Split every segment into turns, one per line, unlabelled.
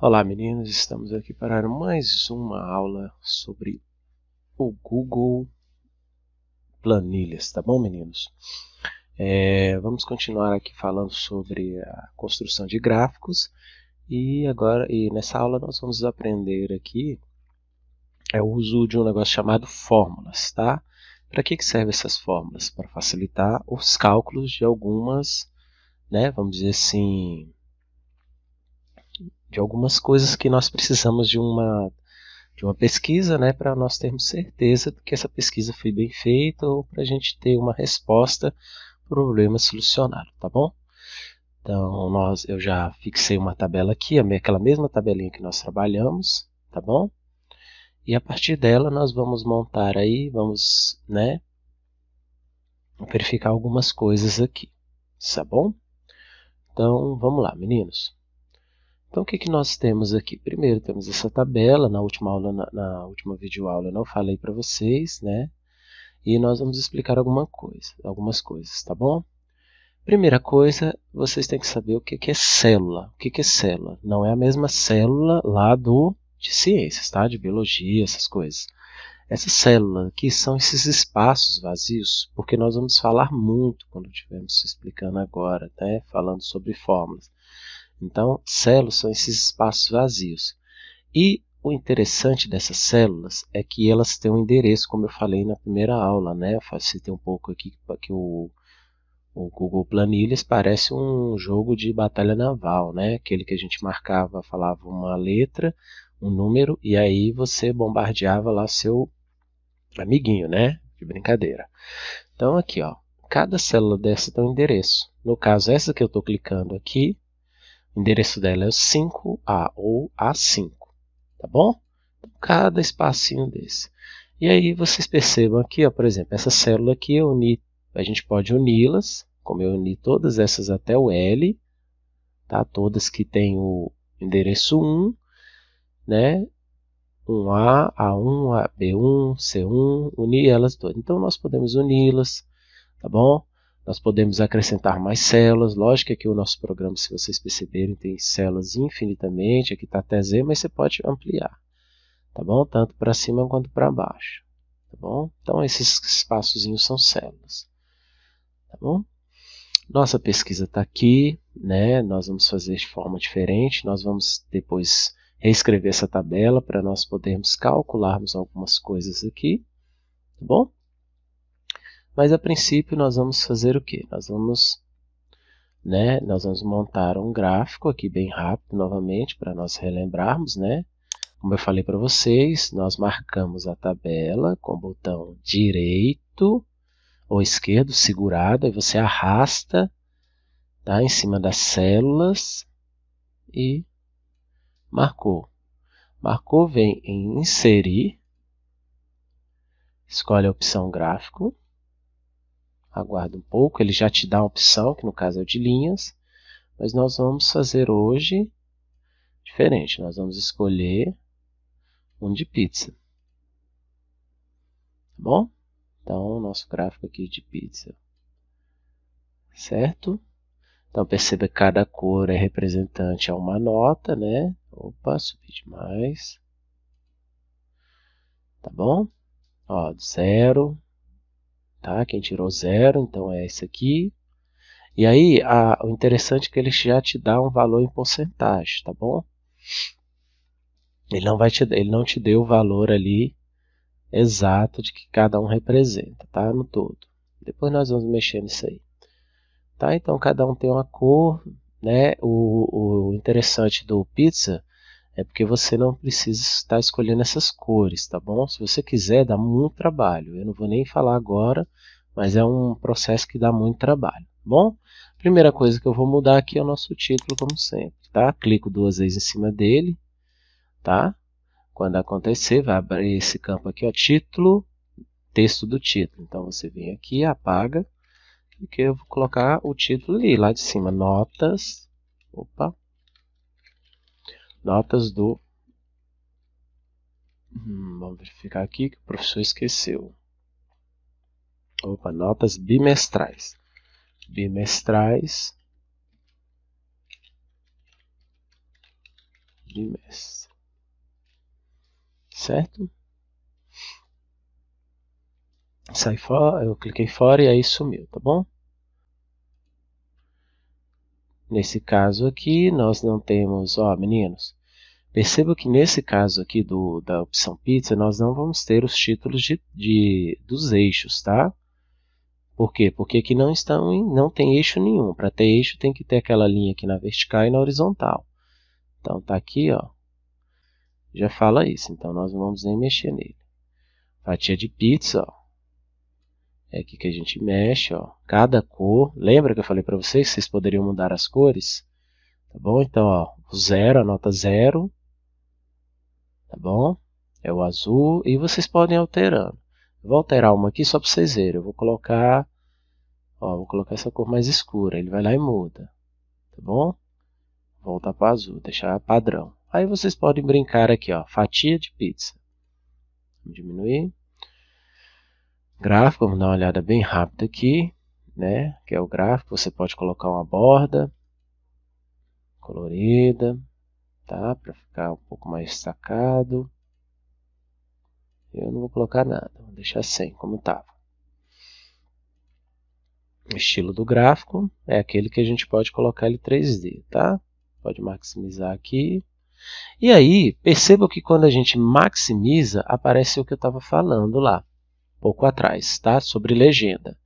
Olá meninos, estamos aqui para mais uma aula sobre o Google Planilhas, tá bom meninos? Vamos continuar aqui falando sobre a construção de gráficos e nessa aula nós vamos aprender aqui o uso de um negócio chamado fórmulas, tá? Para que servem essas fórmulas? Para facilitar os cálculos de algumas, vamos dizer assim, de algumas coisas que nós precisamos de uma pesquisa, para nós termos certeza de que essa pesquisa foi bem feita ou para a gente ter uma resposta para o problema solucionado, tá bom? Então, eu já fixei uma tabela aqui, aquela mesma tabelinha que nós trabalhamos, tá bom? E a partir dela nós vamos montar aí, vamos, verificar algumas coisas aqui, tá bom? Então, vamos lá, meninos. Então, o que nós temos aqui? Primeiro, temos essa tabela. Na última aula, na última videoaula, eu não falei para vocês, E nós vamos explicar algumas coisas, tá bom? Primeira coisa, vocês têm que saber o que é célula. O que é célula? Não é a mesma célula lá de ciências, tá? De biologia, essas coisas. Essa célula aqui são esses espaços vazios, porque nós vamos falar muito quando estivermos explicando agora, falando sobre fórmulas. Então, células são esses espaços vazios. E o interessante dessas células é que elas têm um endereço, como eu falei na primeira aula, Eu citei um pouco aqui que o Google Planilhas parece um jogo de batalha naval, Aquele que a gente marcava, falava uma letra, um número, e aí você bombardeava lá seu amiguinho, De brincadeira. Então aqui, ó, cada célula dessa tem um endereço. No caso, essa que eu estou clicando aqui, o endereço dela é o 5A ou A5, tá bom? Cada espacinho desse. E aí vocês percebam aqui, ó, por exemplo, essa célula aqui a gente pode uni-las, como eu uni todas essas até o L, tá? Todas que tem o endereço 1, 1A, A1, B1, C1, unir elas todas. Então nós podemos uni-las, tá bom? Nós podemos acrescentar mais células. Lógico que aqui o nosso programa, se vocês perceberem, tem células infinitamente. Aqui está até Z, mas você pode ampliar. Tá bom? Tanto para cima quanto para baixo. Tá bom? Então esses espaçozinhos são células. Tá bom? Nossa pesquisa está aqui. Nós vamos fazer de forma diferente. Nós vamos depois reescrever essa tabela para nós podermos calcularmos algumas coisas aqui. Tá bom? Mas a princípio nós vamos fazer o quê? Nós vamos montar um gráfico aqui bem rápido novamente para nós relembrarmos, Como eu falei para vocês, nós marcamos a tabela com o botão direito ou esquerdo segurado, aí você arrasta, em cima das células e marcou. Marcou, vem em inserir, escolhe a opção gráfico. Aguarda um pouco, ele já te dá uma opção, que no caso é o de linhas, mas nós vamos fazer hoje diferente. Nós vamos escolher um de pizza. Tá bom? Então, o nosso gráfico aqui de pizza. Certo? Então, perceba que cada cor é representante a uma nota, Opa, subi demais. Tá bom? Ó, 0. Tá? Quem tirou 0, então é esse aqui. E aí, o interessante é que ele já te dá um valor em porcentagem, tá bom? Ele não te deu o valor ali exato de que cada um representa, tá? No todo. Depois nós vamos mexer nisso aí. Tá? Então, cada um tem uma cor, O interessante do pizza é porque você não precisa estar escolhendo essas cores, tá bom? Se você quiser, dá muito trabalho. Eu não vou nem falar agora, mas é um processo que dá muito trabalho, tá bom? Primeira coisa que eu vou mudar aqui é o nosso título, como sempre, tá? Clico 2 vezes em cima dele, tá? Quando acontecer, vai abrir esse campo aqui, ó, título, texto do título. Então você vem aqui, apaga, porque eu vou colocar o título ali, lá de cima, notas, opa, notas do, vamos verificar aqui que o professor esqueceu. Opa, notas bimestrais. Bimestrais bimestre. Certo? Sai fora, eu cliquei fora e aí sumiu, tá bom? Nesse caso aqui, nós não temos, ó, meninos, perceba que nesse caso aqui da opção pizza, nós não vamos ter os títulos dos eixos, tá? Por quê? Porque aqui não tem eixo nenhum. Para ter eixo tem que ter aquela linha aqui na vertical e na horizontal. Então tá aqui, ó, já fala isso, então nós não vamos nem mexer nele. Fatia de pizza, ó, é aqui que a gente mexe, ó, cada cor. Lembra que eu falei para vocês que vocês poderiam mudar as cores? Tá bom? Então, ó, o 0, a nota 0, tá bom? É o azul e vocês podem ir alterando. Eu vou alterar uma aqui só para vocês verem. Eu vou colocar, ó, vou colocar essa cor mais escura. Ele vai lá e muda, tá bom? Voltar para azul, deixar padrão. Aí vocês podem brincar aqui, ó, fatia de pizza. Vamos diminuir. Gráfico, vamos dar uma olhada bem rápida aqui, né? Que é o gráfico. Você pode colocar uma borda colorida, tá? Para ficar um pouco mais destacado. Eu não vou colocar nada, vou deixar sem, como estava. O estilo do gráfico é aquele que a gente pode colocar ele 3D, tá? Pode maximizar aqui. E aí, perceba que quando a gente maximiza, aparece o que eu estava falando lá, pouco atrás, tá? Sobre legenda.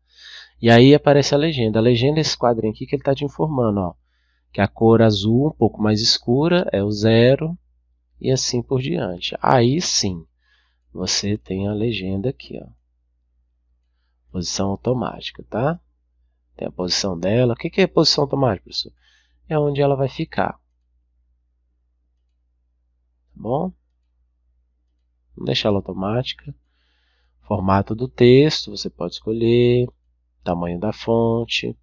E aí aparece a legenda. A legenda é esse quadrinho aqui que ele está te informando, ó, que a cor azul, um pouco mais escura, é o 0 e assim por diante. Aí sim, você tem a legenda aqui, ó. Posição automática, tá? Tem a posição dela. O que é posição automática, professor? É onde ela vai ficar. Tá bom? Vamos deixar ela automática. Formato do texto, você pode escolher. Tamanho da fonte.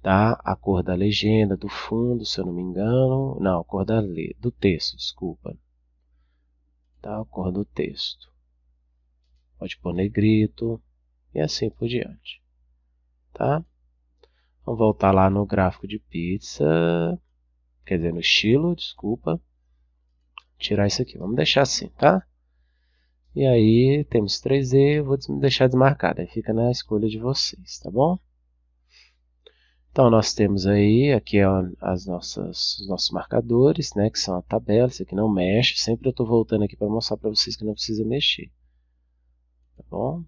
Tá? A cor da legenda, do fundo, se eu não me engano. Não, a cor do texto, desculpa. Tá? A cor do texto. Pode pôr negrito. E assim por diante. Tá? Vamos voltar lá no gráfico de pizza. Quer dizer, no estilo, desculpa. Tirar isso aqui. Vamos deixar assim, tá? E aí temos 3D, eu vou deixar desmarcado. Aí fica na escolha de vocês, tá bom? Então nós temos aí, aqui os nossos marcadores, né? Que são a tabela, isso aqui não mexe. Sempre eu estou voltando aqui para mostrar para vocês que não precisa mexer. Tá bom?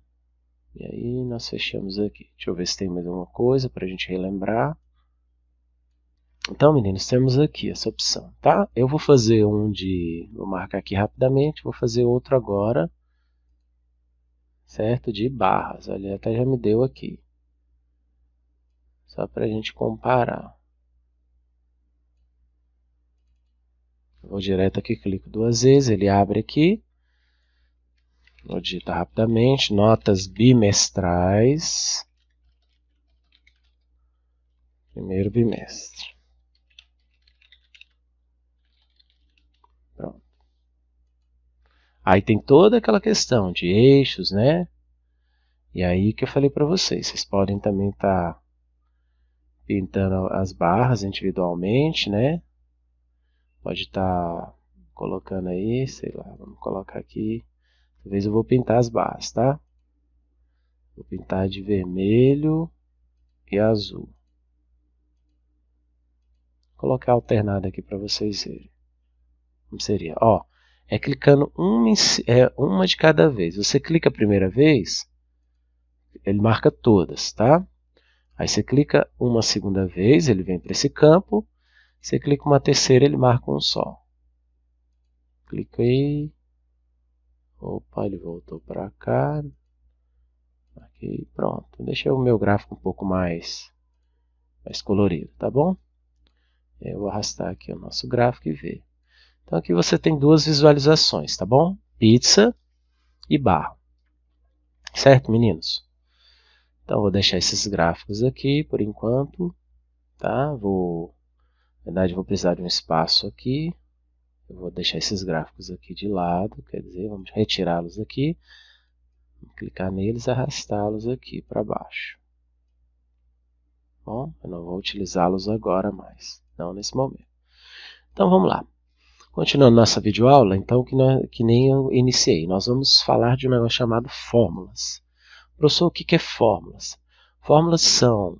E aí nós fechamos aqui. Deixa eu ver se tem mais alguma coisa para a gente relembrar. Então, meninos, temos aqui essa opção, tá? Eu vou fazer vou marcar aqui rapidamente, vou fazer outro agora, certo? De barras, olha, até já me deu aqui. Só para a gente comparar. Eu vou direto aqui, clico 2 vezes, ele abre aqui. Vou digitar rapidamente, notas bimestrais. Primeiro bimestre. Pronto. Aí tem toda aquela questão de eixos, né? E aí que eu falei para vocês podem também estar pintando as barras individualmente, né? Pode estar colocando aí, sei lá, vamos colocar aqui. Talvez eu vou pintar as barras, tá? Vou pintar de vermelho e azul. Vou colocar alternado aqui para vocês verem. Como seria? Ó, é clicando uma de cada vez. Você clica a primeira vez, ele marca todas, tá? Aí você clica uma segunda vez, ele vem para esse campo. Você clica uma terceira, ele marca um só. Cliquei. Opa, ele voltou para cá. Aqui, pronto. Deixei o meu gráfico um pouco mais colorido, tá bom? Eu vou arrastar aqui o nosso gráfico e ver. Então aqui você tem duas visualizações, tá bom? Pizza e barra. Certo, meninos? Então vou deixar esses gráficos aqui por enquanto, tá? Na verdade vou precisar de um espaço aqui. Eu vou deixar esses gráficos aqui de lado, quer dizer, vamos retirá-los aqui. Vamos clicar neles e arrastá-los aqui para baixo. Bom, eu não vou utilizá-los agora mais, não nesse momento. Então vamos lá. Continuando nossa videoaula, então, que nem eu iniciei, nós vamos falar de um negócio chamado fórmulas. Professor, o que é fórmulas? Fórmulas são...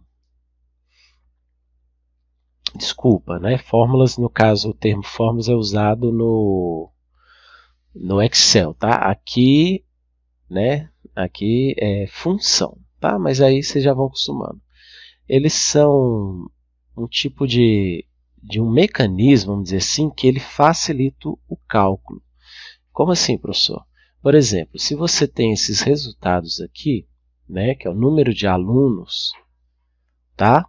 Desculpa, né? Fórmulas, no caso, o termo fórmulas é usado no Excel, tá? Aqui, né? Aqui é função, tá? Mas aí vocês já vão acostumando. Eles são um tipo de um mecanismo, vamos dizer assim, que ele facilita o cálculo. Como assim, professor? Por exemplo, se você tem esses resultados aqui, né, que é o número de alunos, tá,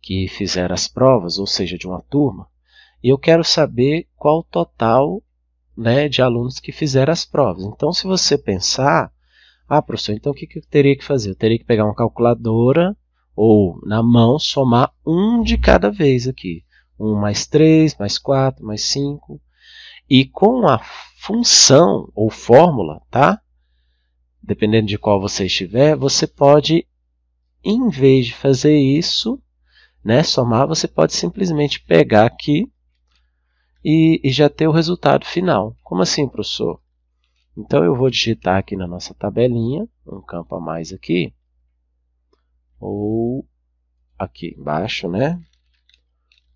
que fizeram as provas, ou seja, de uma turma, e eu quero saber qual o total, né, de alunos que fizeram as provas. Então, se você pensar, professor, então o que eu teria que fazer? Eu teria que pegar uma calculadora ou, na mão, somar um de cada vez aqui. 1 mais 3, mais 4, mais 5. E com a função ou fórmula, tá? Dependendo de qual você estiver, você pode, em vez de fazer isso, né, somar, você pode simplesmente pegar aqui e já ter o resultado final. Como assim, professor? Então eu vou digitar aqui na nossa tabelinha, um campo a mais aqui, ou aqui embaixo, né?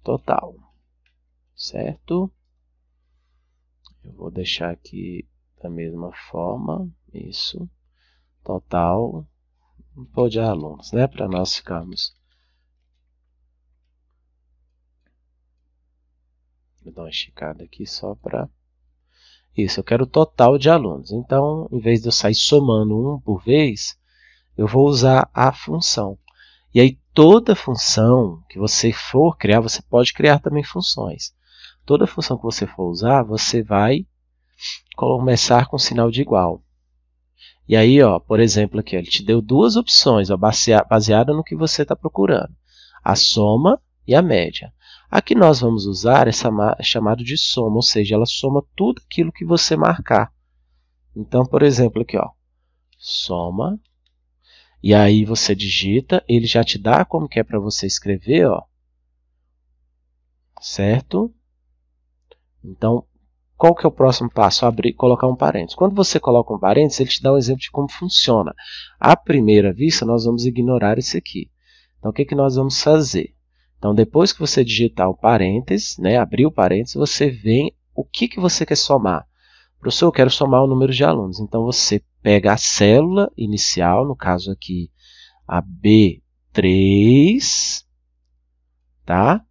Total, certo? Eu vou deixar aqui da mesma forma, isso, total, de alunos, né? Para nós ficarmos. Vou dar uma esticada aqui só para... Isso, eu quero o total de alunos. Então, em vez de eu sair somando um por vez, eu vou usar a função. E aí, toda função que você for criar, você pode criar também funções. Toda função que você for usar, você vai começar com sinal de igual. E aí, ó, por exemplo, aqui, ele te deu duas opções, ó, baseada no que você está procurando. A soma e a média. Aqui nós vamos usar essa chamada de soma, ou seja, ela soma tudo aquilo que você marcar. Então, por exemplo, aqui, ó, soma, e aí você digita, ele já te dá como que é para você escrever, ó, certo? Então, qual que é o próximo passo? Abrir, colocar um parênteses. Quando você coloca um parênteses, ele te dá um exemplo de como funciona. À primeira vista, nós vamos ignorar isso aqui. Então, o que nós vamos fazer? Então, depois que você digitar o parênteses, né, abrir o parênteses, você vem o que você quer somar. Professor, eu quero somar o número de alunos. Então, você pega a célula inicial, no caso aqui, a B3, tá?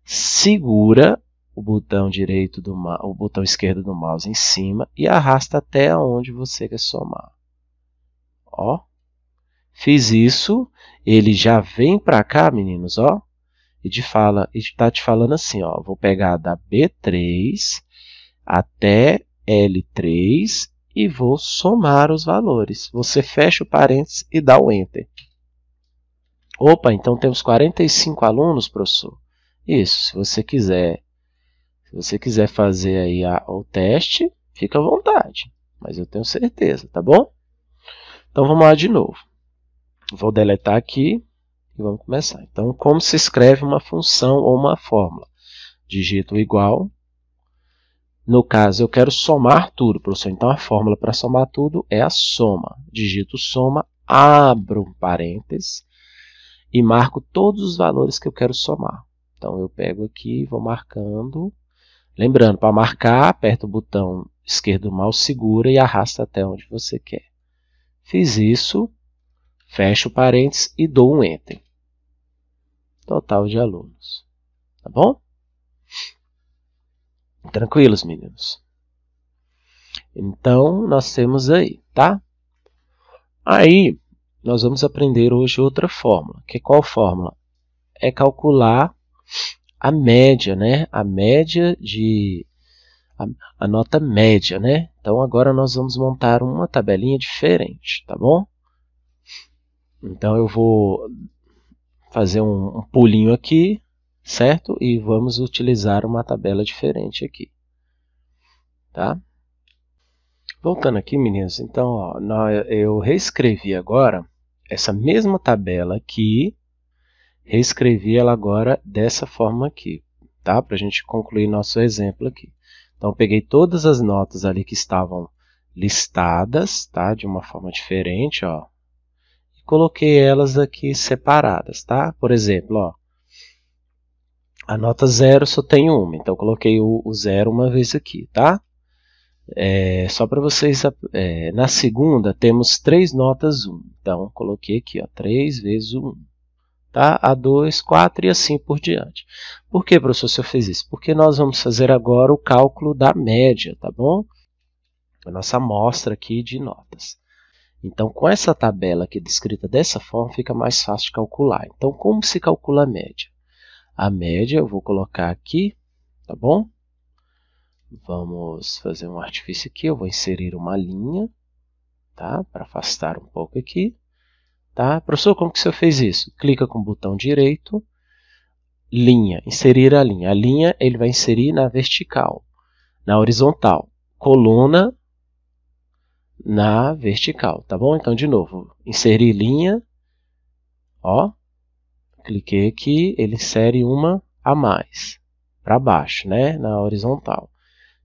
Segura o botão o botão esquerdo do mouse em cima e arrasta até onde você quer somar. Ó, fiz isso, ele já vem para cá, meninos, ó, e está te falando assim, ó, vou pegar da B3 até L3 e vou somar os valores. Você fecha o parênteses e dá o Enter. Opa, então temos 45 alunos, professor? Isso, se você quiser fazer aí o teste, fica à vontade, mas eu tenho certeza, tá bom? Então vamos lá de novo. Vou deletar aqui e vamos começar. Então, como se escreve uma função ou uma fórmula? Digito igual. No caso, eu quero somar tudo, professor. Então, a fórmula para somar tudo é a soma. Digito soma, abro um parênteses e marco todos os valores que eu quero somar. Então, eu pego aqui e vou marcando. Lembrando, para marcar, aperta o botão esquerdo do mouse, segura e arrasta até onde você quer. Fiz isso, fecho o parênteses e dou um Enter. Total de alunos. Tá bom? Tranquilos, meninos? Então, nós temos aí, tá? Aí, nós vamos aprender hoje outra fórmula. Que qual fórmula? É calcular a média, né? A média a nota média, né? Então, agora nós vamos montar uma tabelinha diferente, tá bom? Então, eu vou fazer um pulinho aqui, certo? E vamos utilizar uma tabela diferente aqui, tá? Voltando aqui, meninos, então, ó, eu reescrevi agora essa mesma tabela aqui, reescrevi ela agora dessa forma aqui, tá? Para a gente concluir nosso exemplo aqui. Então, eu peguei todas as notas ali que estavam listadas, tá? De uma forma diferente, ó. E coloquei elas aqui separadas, tá? Por exemplo, ó. A nota 0 só tem uma, então eu coloquei o 0 uma vez aqui, tá? Só para vocês, na segunda temos 3 notas 1, então coloquei aqui, ó, 3 vezes o 1, tá? A 2, 4 e assim por diante. Por que, professor, se eu fiz isso? Porque nós vamos fazer agora o cálculo da média, tá bom? A nossa amostra aqui de notas. Então, com essa tabela aqui descrita dessa forma, fica mais fácil de calcular. Então, como se calcula a média? A média eu vou colocar aqui, tá bom? Vamos fazer um artifício aqui, eu vou inserir uma linha, tá? Para afastar um pouco aqui, tá? Professor, como que o senhor fez isso? Clica com o botão direito, linha, inserir a linha. A linha ele vai inserir na vertical, na horizontal, coluna na vertical, tá bom? Então, de novo, inserir linha, ó, cliquei aqui, ele insere uma a mais, para baixo, né? Na horizontal.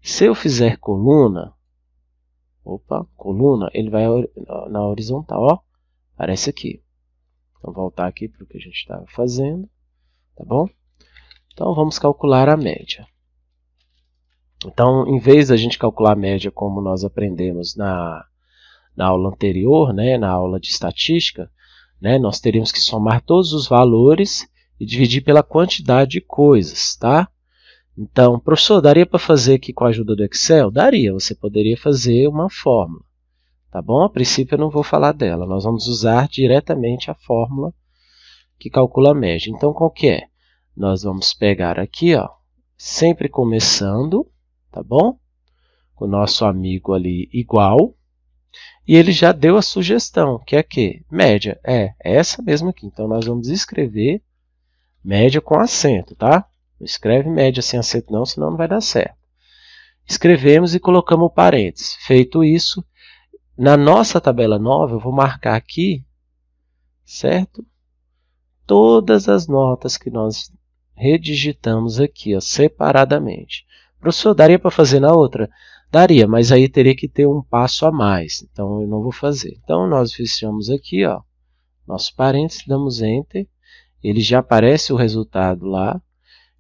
Se eu fizer coluna, coluna, ele vai na horizontal, ó, aparece aqui. Então, voltar aqui para o que a gente estava fazendo, tá bom? Então, vamos calcular a média. Então, em vez da gente calcular a média como nós aprendemos na aula anterior, né, na aula de estatística, né, nós teríamos que somar todos os valores e dividir pela quantidade de coisas, tá? Então, professor, daria para fazer aqui com a ajuda do Excel? Daria, você poderia fazer uma fórmula, tá bom? A princípio eu não vou falar dela, nós vamos usar diretamente a fórmula que calcula a média. Então, qual que é? Nós vamos pegar aqui, ó, sempre começando, tá bom? Com o nosso amigo ali igual, e ele já deu a sugestão, que é que? Média, é essa mesma aqui. Então, nós vamos escrever média com acento, tá? Não escreve média sem acento não, senão não vai dar certo. Escrevemos e colocamos o parênteses. Feito isso, na nossa tabela nova, eu vou marcar aqui, certo? Todas as notas que nós redigitamos aqui, ó, separadamente. Professor, daria para fazer na outra? Daria, mas aí teria que ter um passo a mais. Então, eu não vou fazer. Então, nós fechamos aqui, ó, nosso parênteses, damos Enter. Ele já aparece o resultado lá.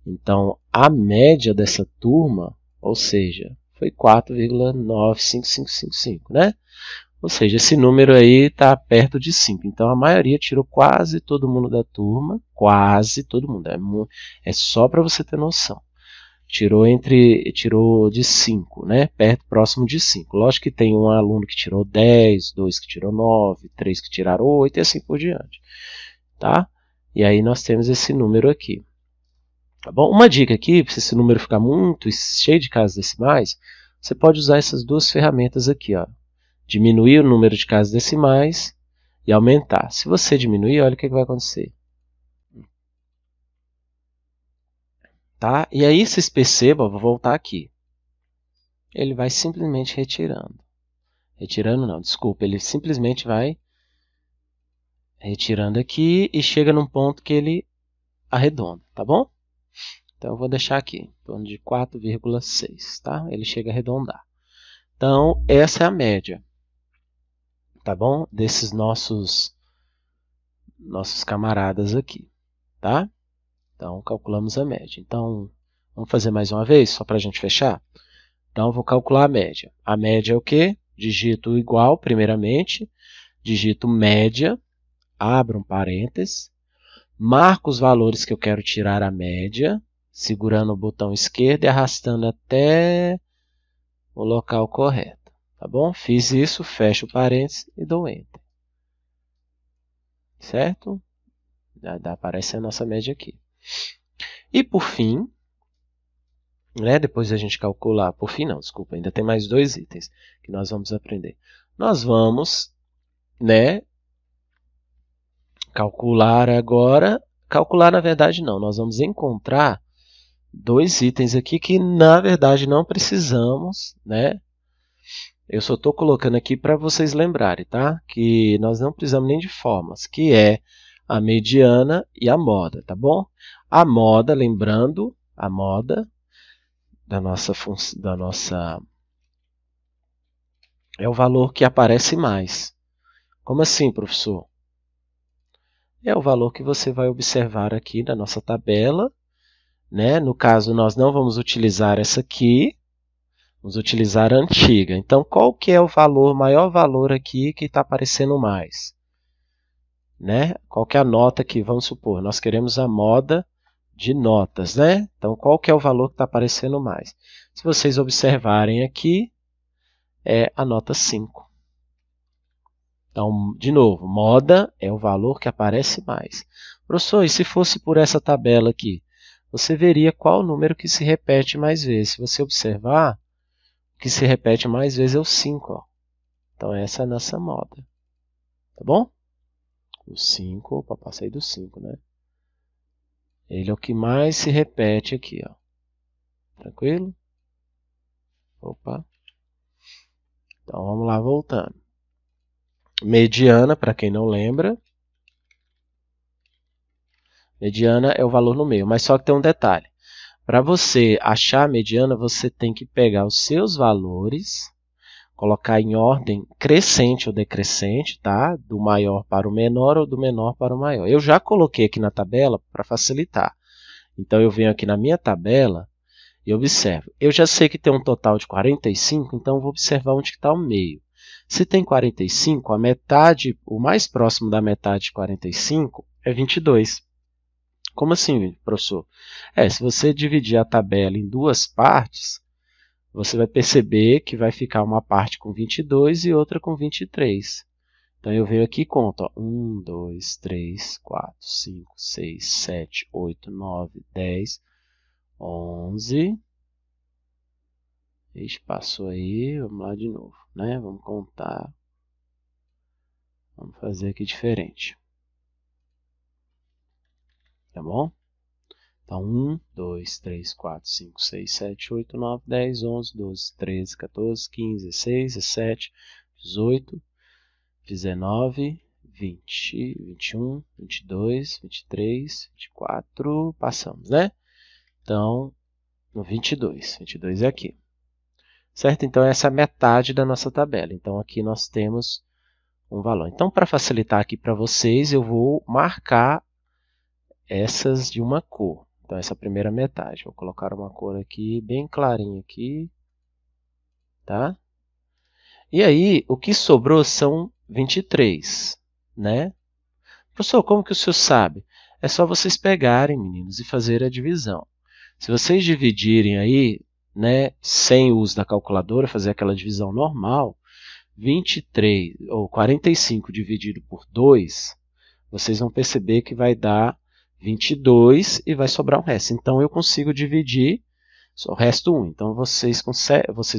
Então, a média dessa turma, ou seja, foi 4,95555, né? Ou seja, esse número aí está perto de 5. Então, a maioria tirou quase todo mundo da turma. Quase todo mundo. É só para você ter noção. Tirou de 5, né? Próximo de 5. Lógico que tem um aluno que tirou 10, 2 que tirou 9, 3 que tiraram 8 e assim por diante. Tá? E aí nós temos esse número aqui. Tá bom? Uma dica aqui, se esse número ficar muito cheio de casas decimais, você pode usar essas duas ferramentas aqui, ó. Diminuir o número de casas decimais e aumentar. Se você diminuir, olha o que vai acontecer. Tá? E aí, vocês percebam, vou voltar aqui. Ele vai simplesmente retirando. Retirando não, desculpa, ele simplesmente vai retirando aqui e chega num ponto que ele arredonda, tá bom? Então, eu vou deixar aqui, em torno de 4,6, tá? Ele chega a arredondar. Então, essa é a média, tá bom? Desses nossos camaradas aqui, tá? Então, calculamos a média. Então, vamos fazer mais uma vez, só para a gente fechar? Então, eu vou calcular a média. A média é o quê? Digito igual, primeiramente. Digito média, abro um parênteses. Marco os valores que eu quero tirar a média, segurando o botão esquerdo e arrastando até o local correto. Tá bom? Fiz isso, fecho o parênteses e dou Enter. Certo? Aparece a nossa média aqui. E por fim, né, depois a gente calcular, por fim não, desculpa, ainda tem mais 2 itens que nós vamos aprender. Nós vamos, né, calcular agora, calcular na verdade não, nós vamos encontrar 2 itens aqui que na verdade não precisamos, né? Eu só estou colocando aqui para vocês lembrarem, tá? Que nós não precisamos nem de fórmulas, que é a mediana e a moda, tá bom? A moda, lembrando, a moda é o valor que aparece mais. Como assim, professor? É o valor que você vai observar aqui na nossa tabela, né? No caso, nós não vamos utilizar essa aqui, vamos utilizar a antiga. Então, qual que é o maior valor aqui que está aparecendo mais? Né? Qual que é a nota aqui? Vamos supor, nós queremos a moda de notas, né? Então, qual que é o valor que está aparecendo mais? Se vocês observarem aqui, é a nota 5. Então, de novo, moda é o valor que aparece mais. Professor, e se fosse por essa tabela aqui? Você veria qual o número que se repete mais vezes. Se você observar, o que se repete mais vezes é o 5. Ó. Então, essa é a nossa moda. Tá bom? O 5, opa, passei do 5, né? Ele é o que mais se repete aqui, ó. Tranquilo? Opa. Então, vamos lá, voltando. Mediana, para quem não lembra. Mediana é o valor no meio, mas só que tem um detalhe. Para você achar a mediana, você tem que pegar os seus valores, colocar em ordem crescente ou decrescente, tá? Do maior para o menor ou do menor para o maior. Eu já coloquei aqui na tabela para facilitar. Então, eu venho aqui na minha tabela e observo. Eu já sei que tem um total de 45, então eu vou observar onde está o meio. Se tem 45, a metade, o mais próximo da metade de 45 é 22. Como assim, professor? Se você dividir a tabela em duas partes, você vai perceber que vai ficar uma parte com 22 e outra com 23. Então, eu venho aqui e conto. Ó, 1, 2, 3, 4, 5, 6, 7, 8, 9, 10, 11. Ixi, passou aí. Vamos lá de novo. Né? Vamos contar. Vamos fazer aqui diferente. Tá bom? Então, 1, 2, 3, 4, 5, 6, 7, 8, 9, 10, 11, 12, 13, 14, 15, 16, 17, 18, 19, 20, 21, 22, 23, 24, passamos, né? Então, no 22. 22 é aqui. Certo? Então, essa é a metade da nossa tabela. Então, aqui nós temos um valor. Então, para facilitar aqui para vocês, eu vou marcar essas de uma cor. Então, essa primeira metade. Vou colocar uma cor aqui, bem clarinha aqui. Tá? E aí, o que sobrou são 23. Né? Professor, como que o senhor sabe? É só vocês pegarem, meninos, e fazer a divisão. Se vocês dividirem aí, né, sem o uso da calculadora, fazer aquela divisão normal, 23 ou 45 dividido por 2, vocês vão perceber que vai dar 22 e vai sobrar um resto. Então, eu consigo dividir o resto 1. Então, vocês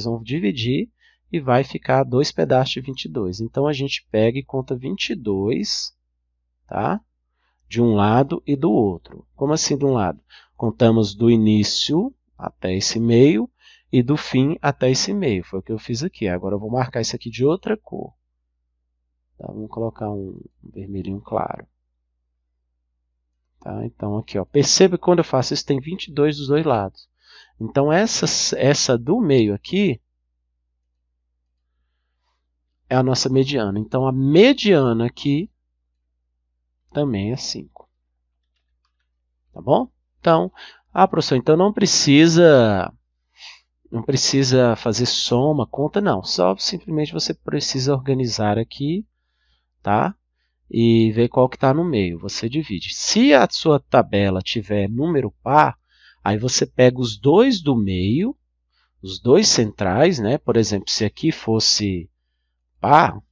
vão dividir e vai ficar 2 pedaços de 22. Então, a gente pega e conta 22, tá? De um lado e do outro. Como assim de um lado? Contamos do início até esse meio e do fim até esse meio. Foi o que eu fiz aqui. Agora eu vou marcar isso aqui de outra cor. Tá? Vamos colocar um vermelhinho claro. Tá? Então aqui, ó, perceba que quando eu faço isso tem 22 dos dois lados. Então essa do meio aqui é a nossa mediana. Então a mediana aqui também é 5. Tá bom? Então, professor, então não precisa fazer soma, conta, não. Só simplesmente você precisa organizar aqui, tá? E ver qual que está no meio. Você divide. Se a sua tabela tiver número par, aí você pega os dois do meio, os dois centrais, né? Por exemplo, se aqui fosse par,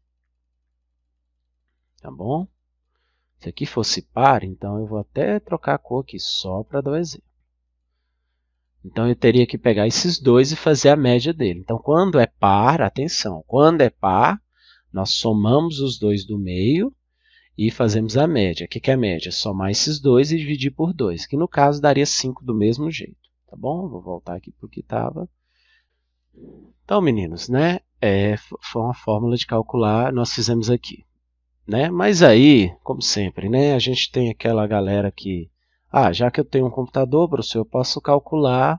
tá bom? Se aqui fosse par, então eu vou até trocar a cor aqui, só para dar um exemplo. Então, eu teria que pegar esses dois e fazer a média dele. Então, quando é par, atenção, quando é par, nós somamos os dois do meio e fazemos a média. O que é a média? Somar esses dois e dividir por 2, que no caso daria 5 do mesmo jeito. Tá bom? Vou voltar aqui para o que estava. Então, meninos, né? Foi uma fórmula de calcular, nós fizemos aqui. Né? Mas aí, como sempre, né? A gente tem aquela galera que... já que eu tenho um computador, professor, eu posso calcular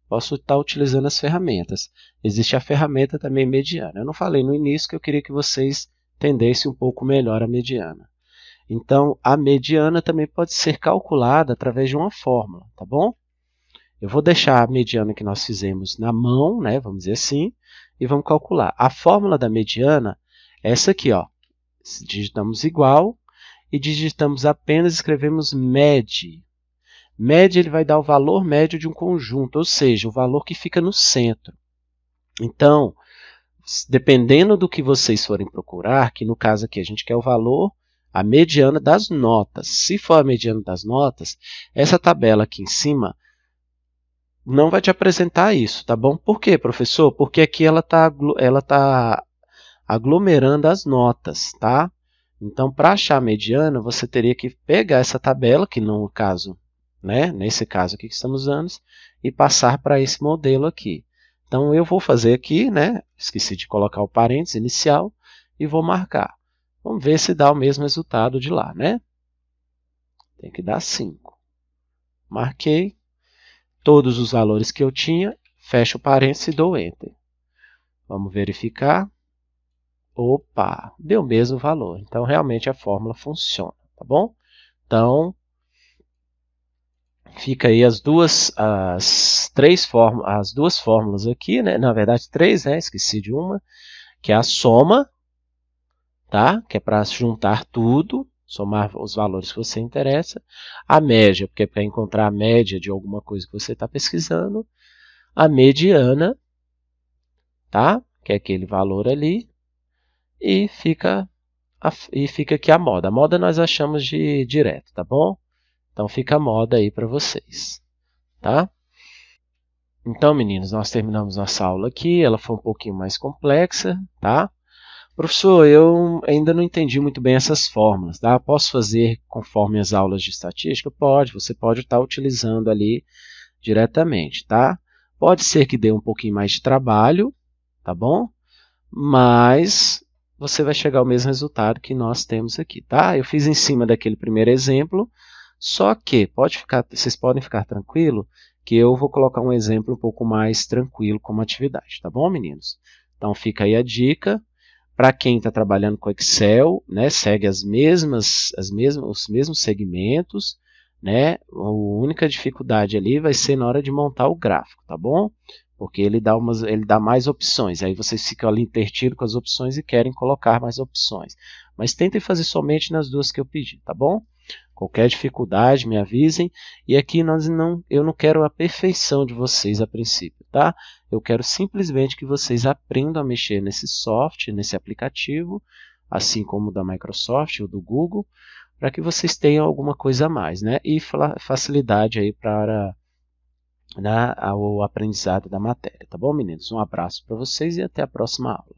posso estar utilizando as ferramentas. Existe a ferramenta também mediana. Eu não falei no início que eu queria que vocês entendessem um pouco melhor a mediana. Então, a mediana também pode ser calculada através de uma fórmula, tá bom? Eu vou deixar a mediana que nós fizemos na mão, né, vamos dizer assim, e vamos calcular. A fórmula da mediana é essa aqui, ó. Digitamos igual e digitamos apenas, escrevemos med. Média ele vai dar o valor médio de um conjunto, ou seja, o valor que fica no centro. Então, dependendo do que vocês forem procurar, que no caso aqui a gente quer o valor, a mediana das notas. Se for a mediana das notas, essa tabela aqui em cima não vai te apresentar isso, tá bom? Por quê, professor? Porque aqui ela tá aglomerando as notas, tá? Então, para achar a mediana, você teria que pegar essa tabela, que no caso, né, nesse caso aqui que estamos usando, e passar para esse modelo aqui. Então, eu vou fazer aqui, né, esqueci de colocar o parênteses inicial, e vou marcar. Vamos ver se dá o mesmo resultado de lá, né? Tem que dar 5. Marquei todos os valores que eu tinha, fecho o parênteses e dou Enter. Vamos verificar. Opa, deu o mesmo valor. Então, realmente a fórmula funciona, tá bom? Então, fica aí as duas fórmulas aqui, né? Na verdade, 3, né? Esqueci de uma, que é a soma, tá? Que é para juntar tudo, somar os valores que você interessa. A média, porque é para encontrar a média de alguma coisa que você está pesquisando. A mediana, tá? Que é aquele valor ali. E fica aqui a moda. A moda nós achamos de direto, tá bom? Então fica a moda aí para vocês, tá? Então, meninos, nós terminamos nossa aula aqui. Ela foi um pouquinho mais complexa, tá? Professor, eu ainda não entendi muito bem essas fórmulas, tá? Posso fazer conforme as aulas de estatística? Pode, você pode estar utilizando ali diretamente, tá? Pode ser que dê um pouquinho mais de trabalho, tá bom? Mas você vai chegar ao mesmo resultado que nós temos aqui, tá? Eu fiz em cima daquele primeiro exemplo, só que vocês podem ficar tranquilos que eu vou colocar um exemplo um pouco mais tranquilo como atividade, tá bom, meninos? Então fica aí a dica. Para quem está trabalhando com Excel, né, segue os mesmos segmentos, né? A única dificuldade ali vai ser na hora de montar o gráfico, tá bom? Porque ele dá mais opções. Aí vocês ficam ali intertidos com as opções e querem colocar mais opções. Mas tentem fazer somente nas duas que eu pedi, tá bom? Qualquer dificuldade, me avisem. E aqui eu não quero a perfeição de vocês a princípio, tá? Eu quero simplesmente que vocês aprendam a mexer nesse software, nesse aplicativo, assim como o da Microsoft ou do Google, para que vocês tenham alguma coisa a mais, né? E facilidade aí para o aprendizado da matéria, tá bom, meninos? Um abraço para vocês e até a próxima aula.